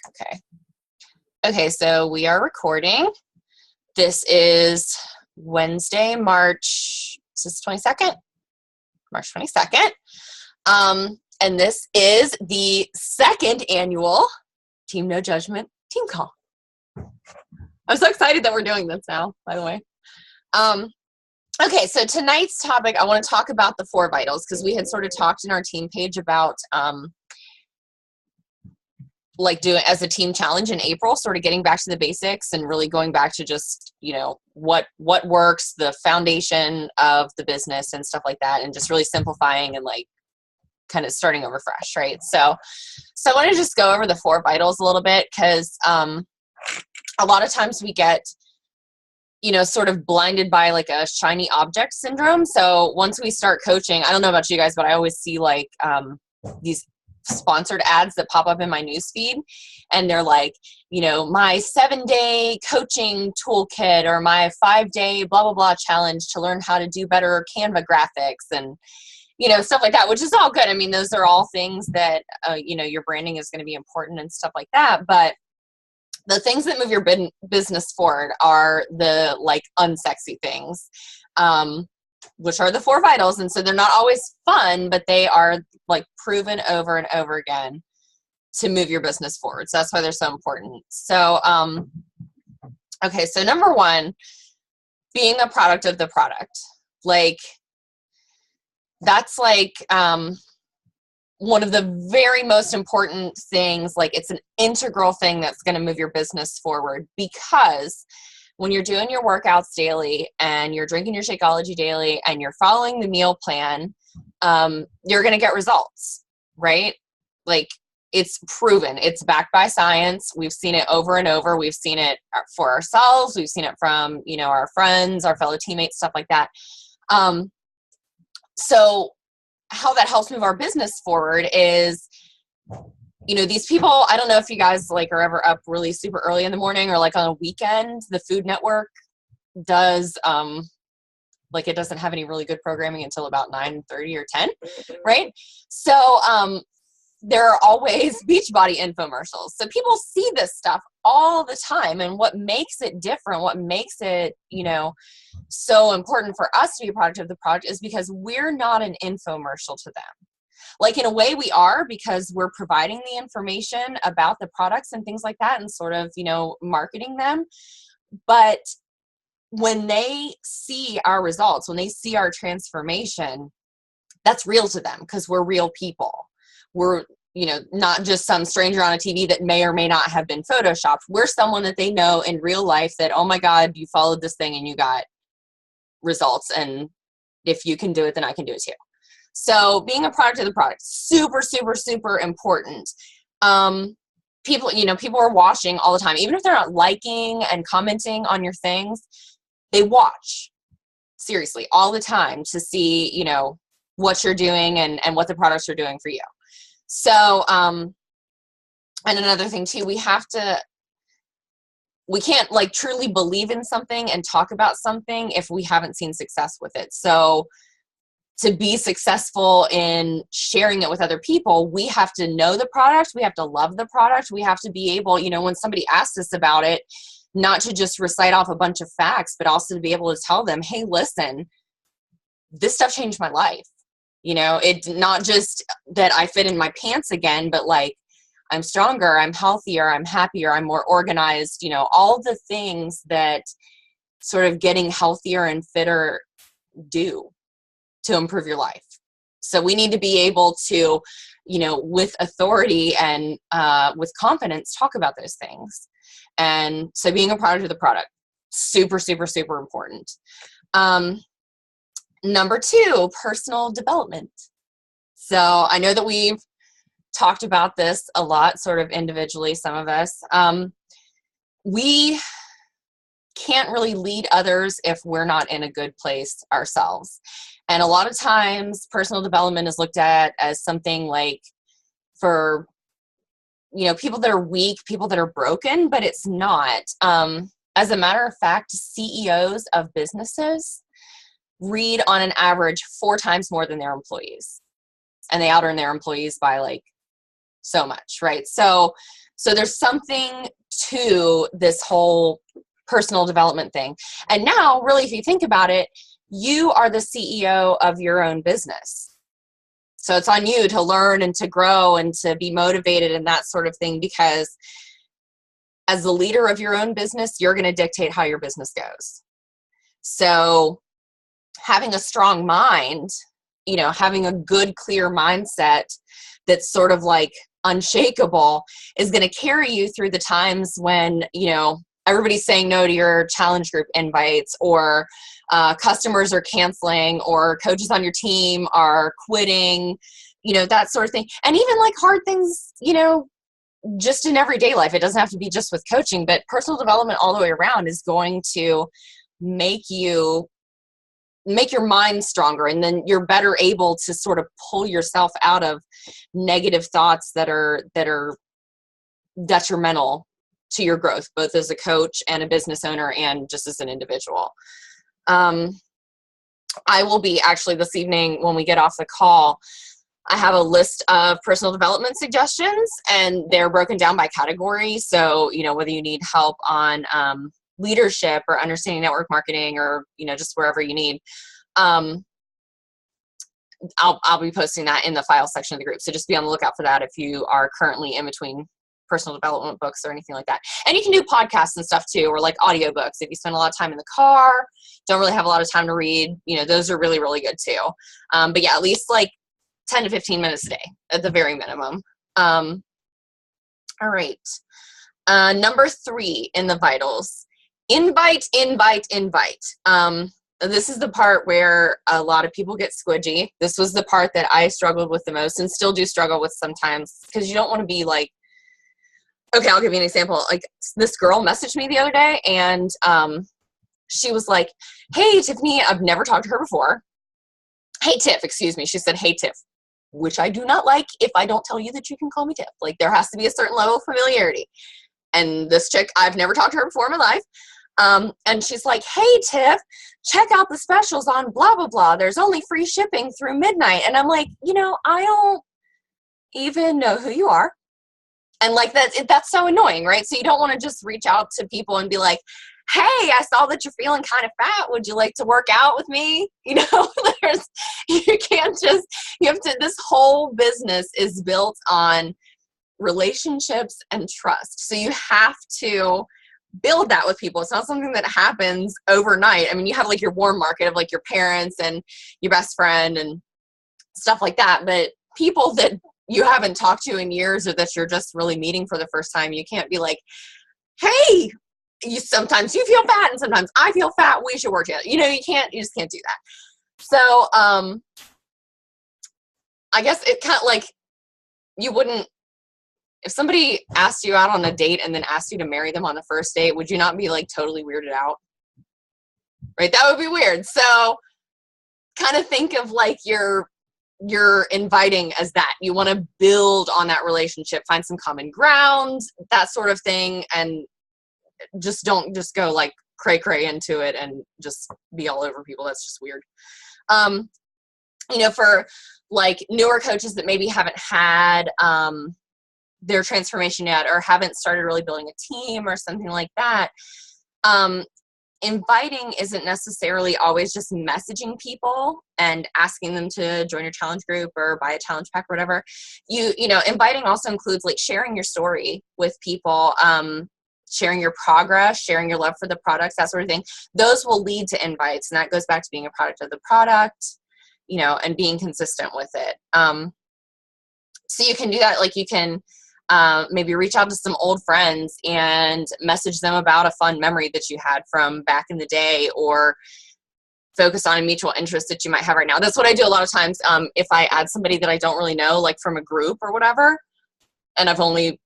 Okay. Okay, so we are recording. This is Wednesday, is this 22nd? March 22nd. And this is the second annual Team No Judgment Team Call. I'm so excited that we're doing this now, by the way. Okay, so tonight's topic, I want to talk about the 4 vitals, because we had sort of talked in our team page about like doing as a team challenge in April, sort of getting back to the basics and really going back to just, you know, what works, the foundation of the business and stuff like that, and just really simplifying and like kind of starting over fresh, right? So I want to just go over the 4 vitals a little bit, because a lot of times we get, you know, sort of blinded by like a shiny object syndrome. So once we start coaching, I don't know about you guys, but I always see like these sponsored ads that pop up in my newsfeed, and they're like, you know, my 7-day coaching toolkit or my 5-day blah blah blah challenge to learn how to do better Canva graphics and, you know, stuff like that, which is all good. I mean, those are all things that you know, your branding is going to be important and stuff like that, but the things that move your business forward are the like unsexy things, which are the 4 vitals. And so they're not always fun, but they are like proven over and over again to move your business forward. So that's why they're so important. So, okay. So number 1, being a product of the product. Like that's like, one of the very most important things. Like it's an integral thing that's going to move your business forward, because when you're doing your workouts daily and you're drinking your Shakeology daily and you're following the meal plan, you're going to get results, right? Like it's proven, it's backed by science. We've seen it over and over. We've seen it for ourselves. We've seen it from, you know, our friends, our fellow teammates, stuff like that. So how that helps move our business forward is, you know, these people, I don't know if you guys like are ever up really super early in the morning or like on a weekend. The Food Network does, like it doesn't have any really good programming until about 9:30 or 10, right? So there are always Beachbody infomercials. So people see this stuff all the time. And what makes it different, what makes it, you know, so important for us to be a product of the product is because we're not an infomercial to them. Like in a way we are, because we're providing the information about the products and things like that and sort of, you know, marketing them. But when they see our results, when they see our transformation, that's real to them because we're real people. We're, you know, not just some stranger on a TV that may or may not have been photoshopped. We're someone that they know in real life that, oh my God, you followed this thing and you got results. And if you can do it, then I can do it too. So being a product of the product, super, super, super important. People, you know, people are watching all the time, even if they're not liking and commenting on your things, they watch seriously all the time to see, you know, what you're doing and what the products are doing for you. So, and another thing too, we can't like truly believe in something and talk about something if we haven't seen success with it. So to be successful in sharing it with other people, we have to know the product. We have to love the product. We have to be able, you know, when somebody asks us about it, not to just recite off a bunch of facts, but also to be able to tell them, hey, listen, this stuff changed my life. You know, it's not just that I fit in my pants again, but like I'm stronger, I'm healthier, I'm happier, I'm more organized, you know, all the things that sort of getting healthier and fitter do to improve your life. So we need to be able to, you know, with authority and with confidence, talk about those things. And so being a product of the product, super, super, super important. Number 2, personal development. So I know that we've talked about this a lot, sort of individually, some of us. We can't really lead others if we're not in a good place ourselves. And a lot of times personal development is looked at as something like for, you know, people that are weak, people that are broken, but it's not. As a matter of fact, CEOs of businesses read on an average 4 times more than their employees. And they out earn their employees by like so much, right? So So there's something to this whole personal development thing. And now, really, if you think about it, you are the CEO of your own business. So it's on you to learn and to grow and to be motivated and that sort of thing, because as the leader of your own business, you're going to dictate how your business goes. So having a strong mind, you know, having a good, clear mindset that's sort of like unshakable is going to carry you through the times when, you know, everybody's saying no to your challenge group invites, or customers are canceling, or coaches on your team are quitting, you know, that sort of thing. And even like hard things, you know, just in everyday life. It doesn't have to be just with coaching, but personal development all the way around is going to make your mind stronger, and then you're better able to sort of pull yourself out of negative thoughts that are detrimental to your growth, both as a coach and a business owner and just as an individual. I will be actually this evening when we get off the call, I have a list of personal development suggestions, and they're broken down by category. So, you know, whether you need help on leadership or understanding network marketing, or, you know, just wherever you need, I'll be posting that in the file section of the group. So just be on the lookout for that if you are currently in between personal development books or anything like that. And you can do podcasts and stuff too, or like audiobooks. If you spend a lot of time in the car, don't really have a lot of time to read, you know, those are really, really good too. But yeah, at least like 10 to 15 minutes a day at the very minimum. All right. Number 3 in the vitals, invite. This is the part where a lot of people get squidgy. This was the part that I struggled with the most, and still do struggle with sometimes, because you don't want to be like, okay, I'll give you an example. Like, this girl messaged me the other day, and she was like, hey, Tiffany, I've never talked to her before. Hey, Tiff, excuse me. She said, hey, Tiff, which I do not like if I don't tell you that you can call me Tiff. Like, there has to be a certain level of familiarity. And this chick, I've never talked to her before in my life. And she's like, hey, Tiff, check out the specials on blah, blah, blah. There's only free shipping through midnight. And I'm like, you know, I don't even know who you are. And like that's so annoying, right? So you don't want to just reach out to people and be like, hey, I saw that you're feeling kind of fat. Would you like to work out with me? You know, you can't just, you have to, this whole business is built on relationships and trust. So you have to build that with people. It's not something that happens overnight. I mean, you have like your warm market of like your parents and your best friend and stuff like that. But people that you haven't talked to in years, or that you're just really meeting for the first time, you can't be like, hey, sometimes you feel fat and sometimes I feel fat, we should work together. You know, you just can't do that. So I guess it kind of like, you wouldn't, if somebody asked you out on a date and then asked you to marry them on the first date, would you not be like totally weirded out? Right? That would be weird. So kind of think of like you're inviting as that. You want to build on that relationship, find some common ground, that sort of thing, and just don't just go like cray into it and just be all over people. That's just weird. You know, for like newer coaches that maybe haven't had their transformation yet, or haven't started really building a team or something like that, inviting isn't necessarily always just messaging people and asking them to join your challenge group or buy a challenge pack or whatever. You know, inviting also includes like sharing your story with people, sharing your progress, sharing your love for the products, that sort of thing. Those will lead to invites, and that goes back to being a product of the product, you know, and being consistent with it. So you can do that. Like, you can maybe reach out to some old friends and message them about a fun memory that you had from back in the day, or focus on a mutual interest that you might have right now. That's what I do a lot of times. If I add somebody that I don't really know, like from a group or whatever, and I've only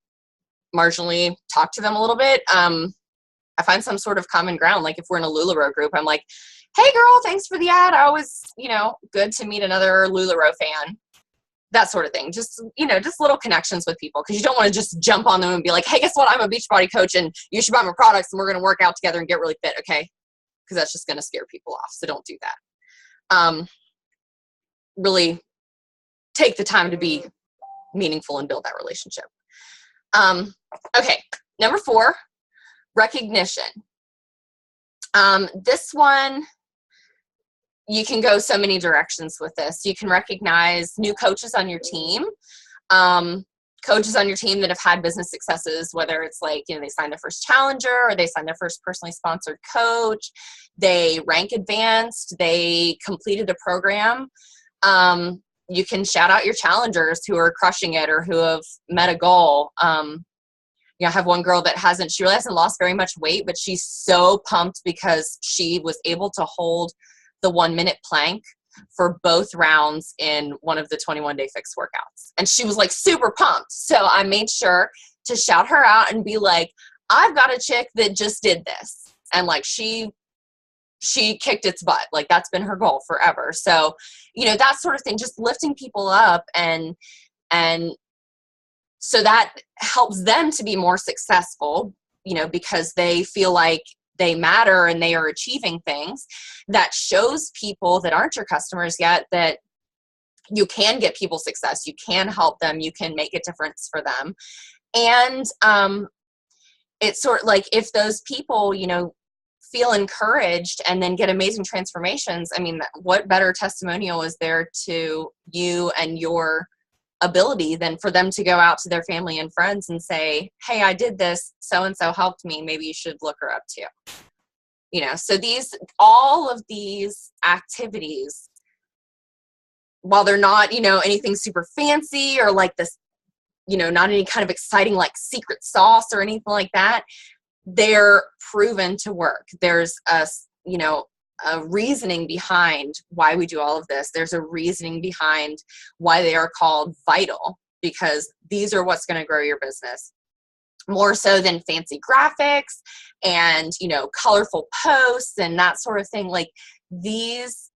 marginally talked to them a little bit, I find some sort of common ground. Like if we're in a LuLaRoe group, I'm like, hey girl, thanks for the ad. I always, you know, good to meet another LuLaRoe fan. That sort of thing. Just, you know, just little connections with people, because you don't want to just jump on them and be like, hey, guess what? I'm a Beachbody coach and you should buy my products and we're going to work out together and get really fit. Okay. Because that's just going to scare people off. So don't do that. Really take the time to be meaningful and build that relationship. Okay, number 4, recognition. This one, you can go so many directions with this. You can recognize new coaches on your team, coaches on your team that have had business successes, whether it's like, you know, they signed their first challenger or they signed their first personally sponsored coach, they rank advanced, they completed a program. You can shout out your challengers who are crushing it or who have met a goal. You know, I have one girl that she really hasn't lost very much weight, but she's so pumped because she was able to hold the 1-minute plank for both rounds in one of the 21 Day Fix workouts. And she was like super pumped. So I made sure to shout her out and be like, I've got a chick that just did this. And like, she kicked its butt. Like, that's been her goal forever. So, you know, that sort of thing, just lifting people up and so that helps them to be more successful, you know, because they feel like they matter and they are achieving things. That shows people that aren't your customers yet that you can get people success, you can help them, you can make a difference for them. And it's sort of like, if those people, you know, feel encouraged and then get amazing transformations, I mean, what better testimonial is there to you and your ability than for them to go out to their family and friends and say, hey, I did this, so-and-so helped me, maybe you should look her up too. You know, so all of these activities, while they're not, you know, anything super fancy or like this, you know, not any kind of exciting like secret sauce or anything like that, they're proven to work. There's a reasoning behind why we do all of this. There's a reasoning behind why they are called vital, because these are what's going to grow your business more so than fancy graphics and, you know, colorful posts and that sort of thing. Like, these,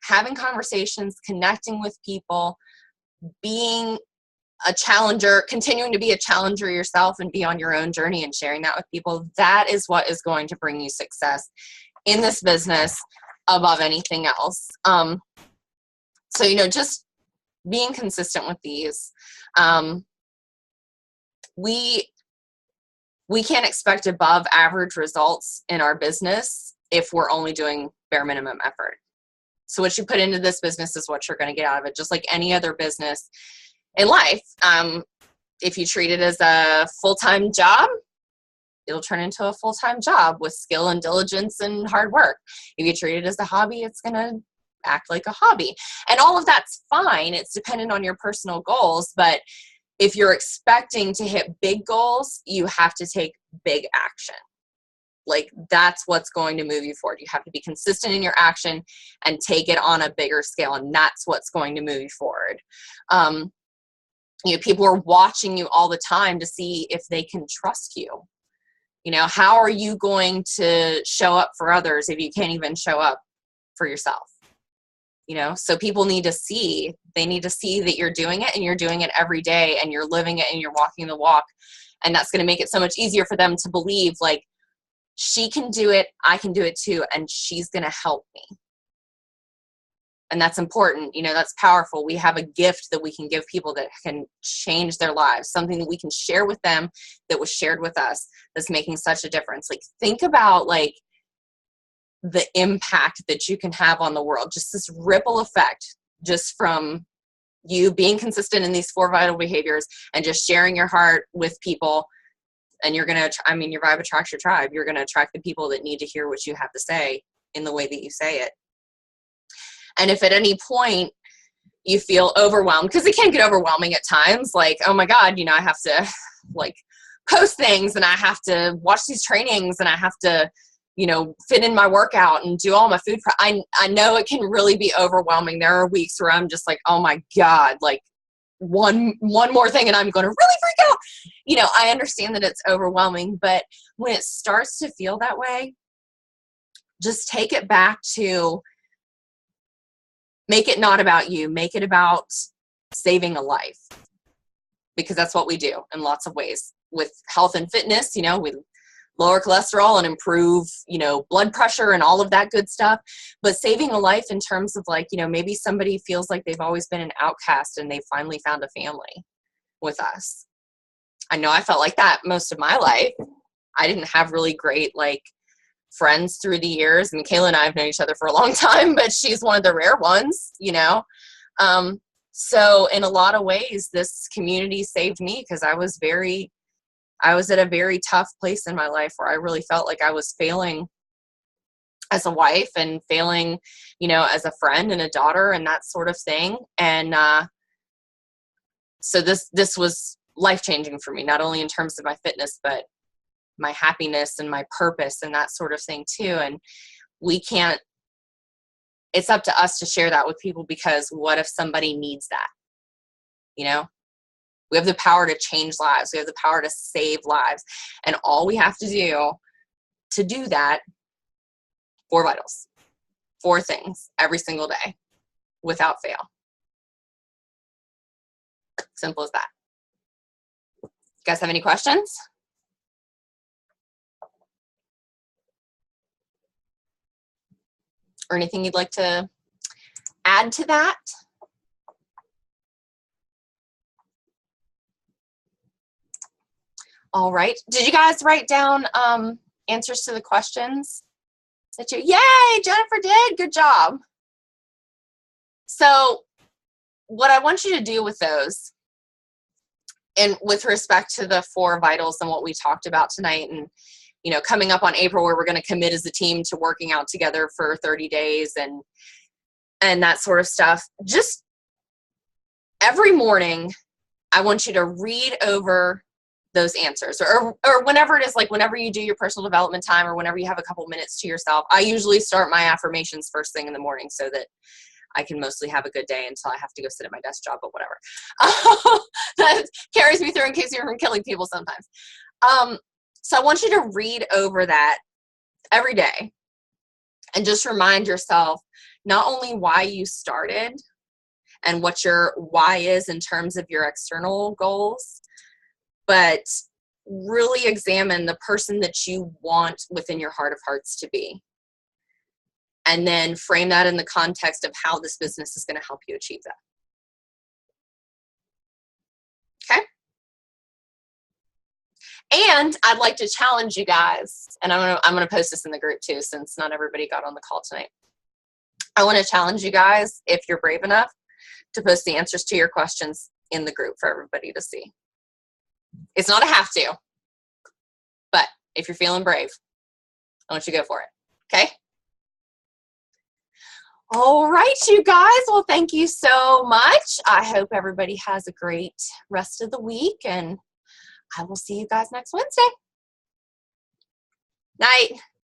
having conversations, connecting with people, being a challenger, continuing to be a challenger yourself and be on your own journey and sharing that with people, that is what is going to bring you success in this business above anything else. So, you know, just being consistent with these. We can't expect above average results in our business if we're only doing bare minimum effort. So what you put into this business is what you're going to get out of it, just like any other business in life. If you treat it as a full-time job, it'll turn into a full-time job with skill and diligence and hard work. If you treat it as a hobby, it's going to act like a hobby. And all of that's fine. It's dependent on your personal goals. But if you're expecting to hit big goals, you have to take big action. Like, that's what's going to move you forward. You have to be consistent in your action and take it on a bigger scale. And that's what's going to move you forward. You know, people are watching you all the time to see if they can trust you. You know, how are you going to show up for others if you can't even show up for yourself? You know, so people need to see that you're doing it and you're doing it every day and you're living it and you're walking the walk. And that's going to make it so much easier for them to believe, like, she can do it, I can do it too, and she's going to help me. And that's important. You know, that's powerful. We have a gift that we can give people that can change their lives, something that we can share with them that was shared with us that's making such a difference. Like, think about like the impact that you can have on the world, just this ripple effect, just from you being consistent in these 4 vital behaviors and just sharing your heart with people. And you're going to, I mean, your vibe attracts your tribe. You're going to attract the people that need to hear what you have to say in the way that you say it. And if at any point you feel overwhelmed, because it can get overwhelming at times, like, oh my God, you know, I have to like post things and I have to watch these trainings and I have to, you know, fit in my workout and do all my food prep. I know it can really be overwhelming. There are weeks where I'm just like, oh my God, like one more thing and I'm going to really freak out. You know, I understand that it's overwhelming, but when it starts to feel that way, just take it back to, make it not about you. Make it about saving a life, because that's what we do in lots of ways with health and fitness. You know, we lower cholesterol and improve, you know, blood pressure and all of that good stuff. But saving a life in terms of like, you know, maybe somebody feels like they've always been an outcast and they finally found a family with us. I know I felt like that most of my life. I didn't have really great, like, friends through the years. I mean, Kayla and I have known each other for a long time, but she's one of the rare ones, you know? So in a lot of ways, this community saved me because I was at a very tough place in my life where I really felt like I was failing as a wife and failing, you know, as a friend and a daughter and that sort of thing. And so this was life-changing for me, not only in terms of my fitness, but my happiness and my purpose and that sort of thing too. And it's up to us to share that with people, because what if somebody needs that? You know, we have the power to change lives. We have the power to save lives. And all we have to do that, 4 vitals, 4 things every single day without fail. Simple as that. You guys have any questions? Or anything you'd like to add to that? All right. Did you guys write down answers to the questions? Yay, Jennifer did. Good job. So what I want you to do with those, and with respect to the 4 vitals and what we talked about tonight, and, you know, coming up on April where we're going to commit as a team to working out together for 30 days and that sort of stuff, just every morning, I want you to read over those answers, or whenever it is, like whenever you do your personal development time, or whenever you have a couple minutes to yourself. I usually start my affirmations first thing in the morning so that I can mostly have a good day until I have to go sit at my desk job, but whatever. That carries me through in case you're from killing people sometimes. So I want you to read over that every day and just remind yourself not only why you started and what your why is in terms of your external goals, but really examine the person that you want within your heart of hearts to be. And then frame that in the context of how this business is going to help you achieve that. Okay? And I'd like to challenge you guys, and I'm gonna post this in the group too, since not everybody got on the call tonight. I want to challenge you guys, if you're brave enough, to post the answers to your questions in the group for everybody to see. It's not a have to, but if you're feeling brave, I want you to go for it. Okay? All right, you guys. Well, thank you so much. I hope everybody has a great rest of the week, and I will see you guys next Wednesday. Night.